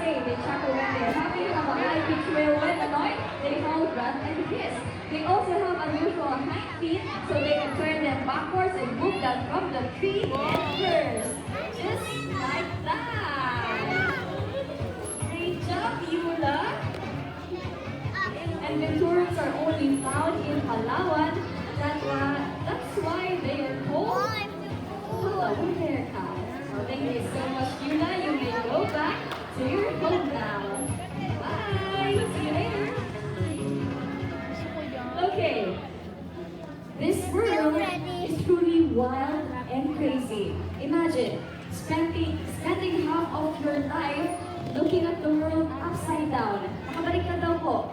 say they chuckle when they're having a high trail when annoyed, they howl, run, and hiss. They also have unusual hind feet, so they can turn them backwards and move them from the tree and first. Just like that. Great job, Yula. And venturums are only found in Palawan. That's why they are called Palawan Bearcat. Well, thank you so much, Yula. You may go back to your home now. Bye. See you later. Okay. This world is truly wild and crazy. Imagine spending half of your life looking at the world upside down. Nakabalik ka daw po.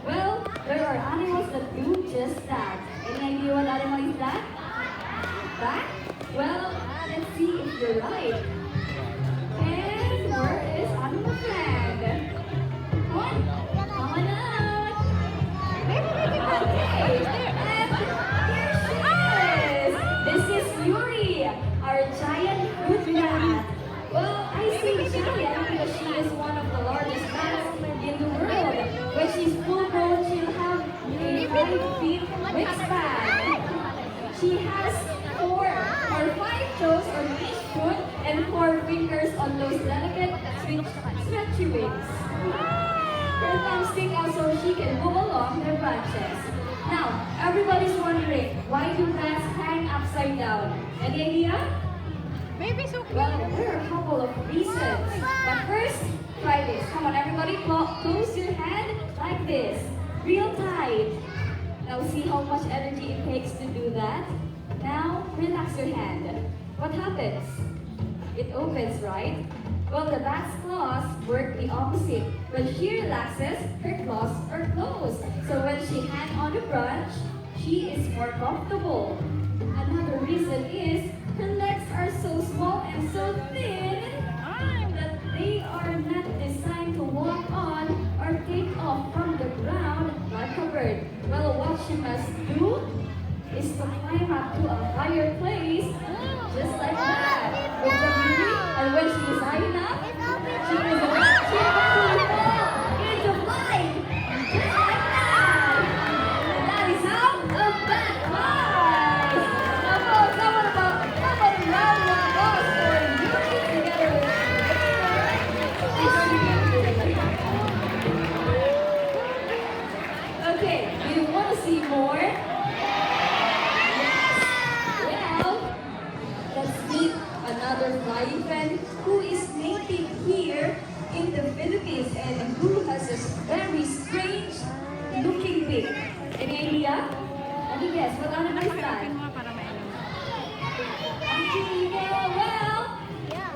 Well, there are animals that do just that. Any idea what animal is that? That? Well, let's see if you're right. And where is animal friend? Come on out. Okay, and here she is. This is Yuri, our giant fruit bat. Well, I say giant because she is one of the largest bats in the world. When she's full grown, she'll have a 5 feet wingspan. She has 5 toes on each foot and 4 fingers on those delicate, stretchy wings. Her thumbs stick out so she can move along their branches. Now, everybody's wondering, why do bats hang upside down? Any idea? Maybe so cute. Well, there are a couple of reasons. But first, try this. Come on, everybody, close your hand like this. Real tight. Now, see how much energy it takes to do that? Now, relax your hand. What happens? It opens, right? Well, the bat's claws work the opposite. When she relaxes, her claws are closed. So when she hangs on the branch, she is more comfortable. Another reason is her legs are so small and so thin that they are not designed to walk on or take off from the ground like a bird. Well, what she must do is to climb up to a higher place, just like that. With the beauty, and when she is high enough, she is about to fall into flight, just like that. And that is how a bat flies. Now, folks, how about a round of applause for Yuri together with Okay, do you want to see more? Another flying fan who is native here in the Philippines and who has a very strange looking beak. Any idea? Any guess? What animal is that? Well,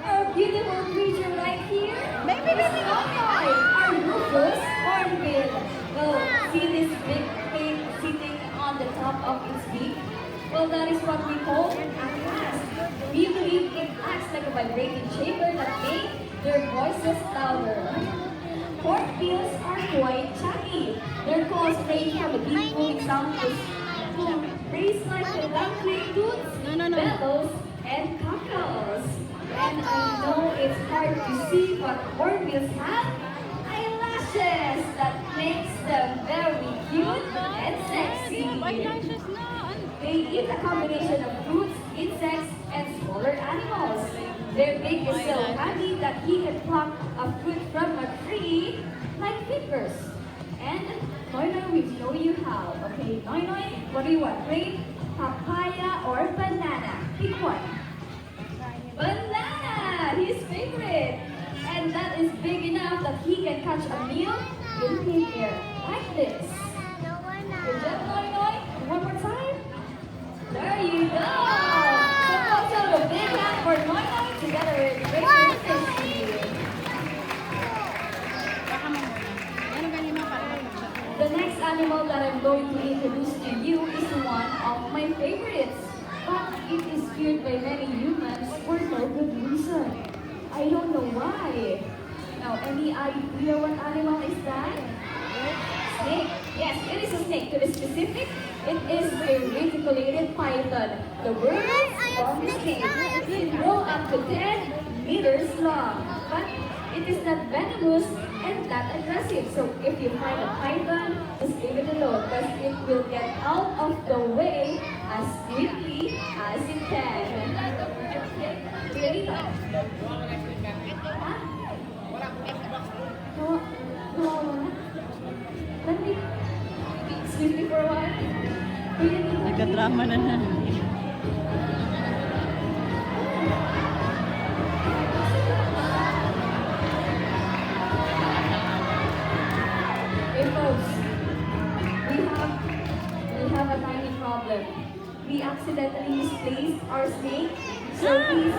our beautiful creature right here is our rufous hornbill. Well, see this big thing sitting on the top of its beak? Well, that is what we call a cast. We believe it acts like a vibrating chamber that makes their voices louder. Hornbills are quite chatty. Their calls range from a deep booming sound to raise like the dumpling toots, bellows, and cackles. And I know it's hard to see, but hornbills have eyelashes that makes them very cute and sexy. They eat a combination of fruits, insects, and smaller animals. Their beak is so handy that he can pluck a fruit from a tree like fingers. And Noy Noy will show you how. Okay, Noy Noy, what do you want? Grape, papaya, or banana? Pick one. Banana! His favorite! And that is big enough that he can catch a meal in thin air. Like this. Good job, Noy Noy. One more time. There you go! So let's have a big hand for Noy Noy together with Grape Fishy. The next animal that I'm going to introduce to you is one of my favorites. But it is feared by many humans for no good reason. I don't know why. Now, any idea what animal is that? Snake. Yes, it is a snake. To be specific, it is a reticulated python. The world's longest snake. It grows up to 10 meters long. But it is not venomous and not aggressive. So if you find a python, just leave it alone because it will get out of the way as quickly as it can. Really? Huh? No. Let me excuse me for a while. Nagka-drama na na. Hey folks, we have a tiny problem. We accidentally misplaced our snake. So please,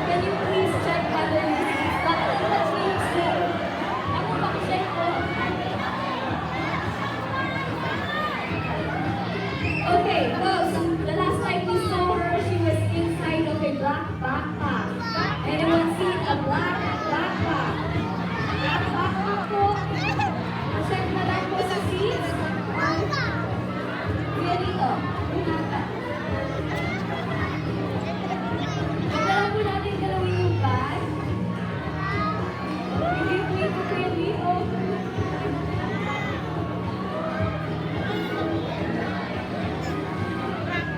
can you please check whether it's not the snake's snake? Ako pakicheck po. Okay, folks, the last time we saw her, she was inside of a black backpack. Anyone seen a black backpack? Black backpack po. Check na lang po sa seats. Kuya dito. Magdala po natin galawin yung bag. Hindi po ito kuya dito.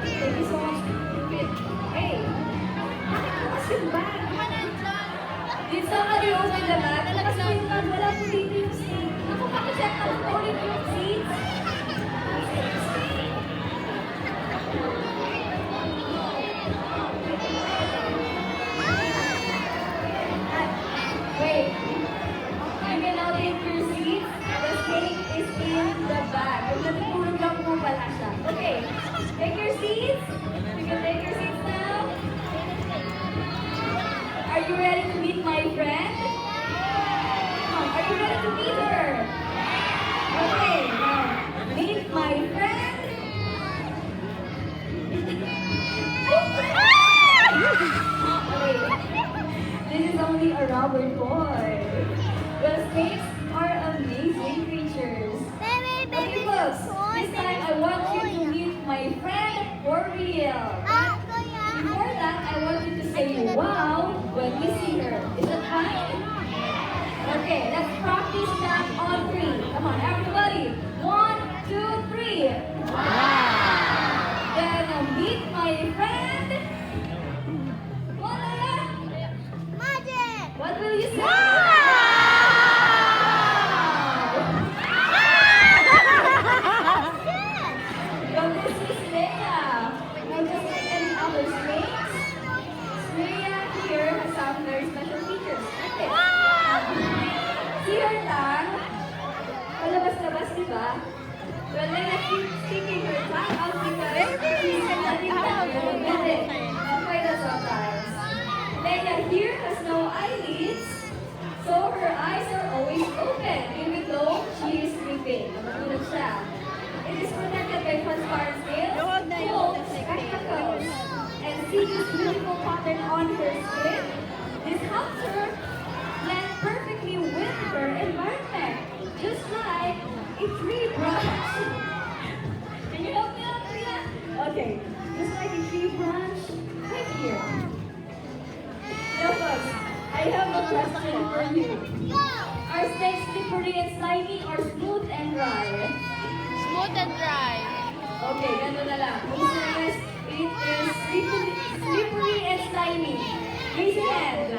Thank you so much. Hey, bakit bukas yung bag? Did somebody open the bag? Bukas po yung bag. Wala po dito yung seat. Ako pakicheck na lang po ulit yung seats. Wait. You can now take your seats. The snake is in the bag. Huwag na tutulog lang po pala siya. Okay. Take your seats. You can take your seats now. Are you ready to meet my friend? Are you ready to meet her? Okay, now meet my friend. Wait, this is only a rubber toy. Well, snakes are amazing creatures. Okay, folks, this time I want you to meet my friend for real. Before that, I want you to say wow when we see her. Is that fine? Okay, let's practice that on three. Come on, everybody. 1, 2, 3. Wow! Then meet my friend. What will you say? Wow! So this is Leia. Now just like any other snakes, Leia here has some very special features. Like this. See her tongue? Palabas-labas, di ba? Well, Leia keeps sticking her tongue out because she's letting them go with it. Quite a sometimes. Leia here has no eyelids, so her eyes are always open, even though she is sleeping. Matulog siya. It is protected by transparent scales, called spectacles. And see this beautiful pattern on her skin? This helps her blend perfectly with her environment, just like a tree branch. Can you help me out, Priya? Okay, just like a tree branch, right here. Now folks, I have a question for you. Are snakes slippery and slimy or smooth and dry? Smooth and dry. Okay, gano'n na lang. Kung says it is slippery and slimy. Raise your hand.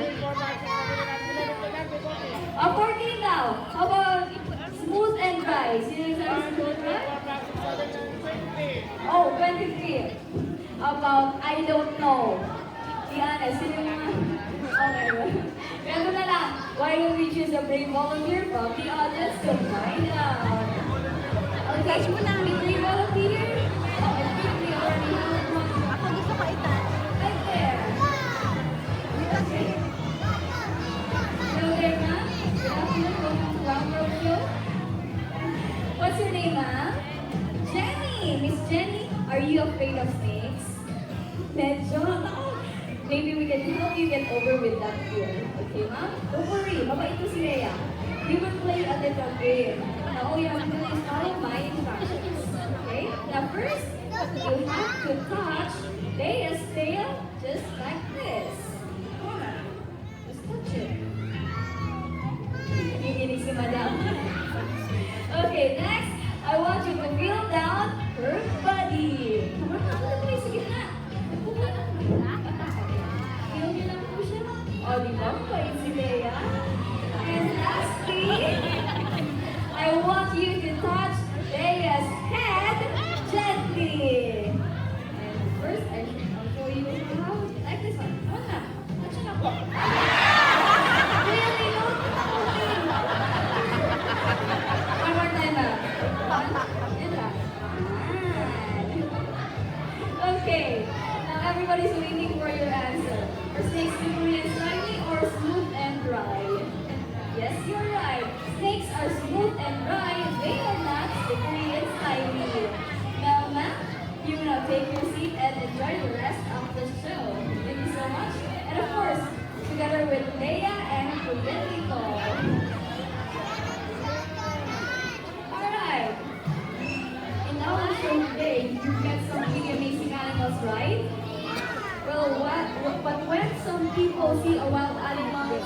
14 now. How about smooth and dry? Sino yung sabi smooth and dry? Oh, 23. How about I don't know? Be honest, sino yung okay. Gano'n na lang. Why don't we choose a brave volunteer from the audience to find out? Okay, the brave volunteer? I think we already have one. Ako gusto ko ita. Right there. Okay. Hello there, ma'am. Good afternoon. Welcome to Wild World Show. What's your name, ma'am? Jenny. Miss Jenny, are you afraid of snakes? Medyo. Maybe we can help you get over with that fear. Okay, ma'am? Don't worry. Mabait ito si Leia. We will play a little game. Now, all you have to do is follow my instructions. Okay? Now, first, you have to touch Leia's tail just like this. Come on. Just touch it. O, di ba? Mabait si Leia. And lastly, I want you to touch Leia's head gently. And first, I'll show you how. Like this one. One na. Touch na po. Really, no? One more time na. One. Yan lang. Okay. Now everybody's waiting for your answer. Are snakes slippery and slimy or smooth and dry? Yes, you're right. Snakes are smooth and dry. They are not slippery and slimy. Now, ma'am, you may now take your seat and enjoy the rest of the show. Thank you so much. And of course, together with Leia and Federico. Alright. In our show today, you met some really amazing animals, right? Well, but when some people see a wild animal,